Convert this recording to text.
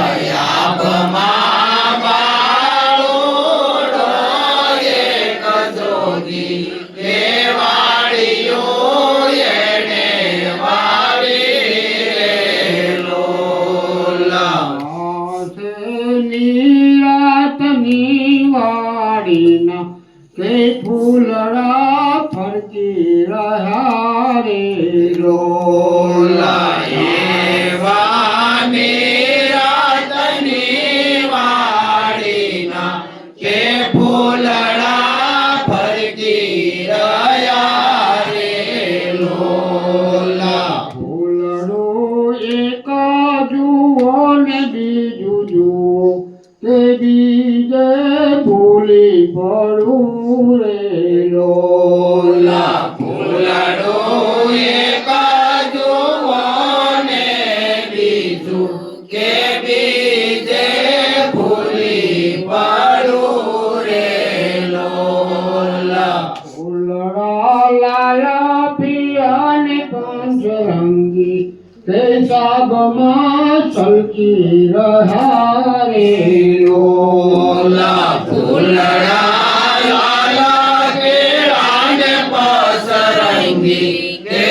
લયાબમાં બાળોડો એક જોગી કેવાળિયો એને વાળી રે લોલા. નિરાતની વાડીના કે ફૂલડા ફરકી રહ્યા રે લોલા. એવા નિરાતની વાડીના કે ફૂલડા ફરકી રહ્યા રે લોલા. ફૂલડો એક જુઓ ને બીજું જુઓ તે બીજે ભૂલી પડું રે લોલા. ફૂલડો એક જુઓ ને બીજું કે બીજે ભૂલી પડું રે લોલા. ફૂલડા લાયા પિયાને પંચરંગી તે સાગમાં છલકી રહ્યા રે લોલા.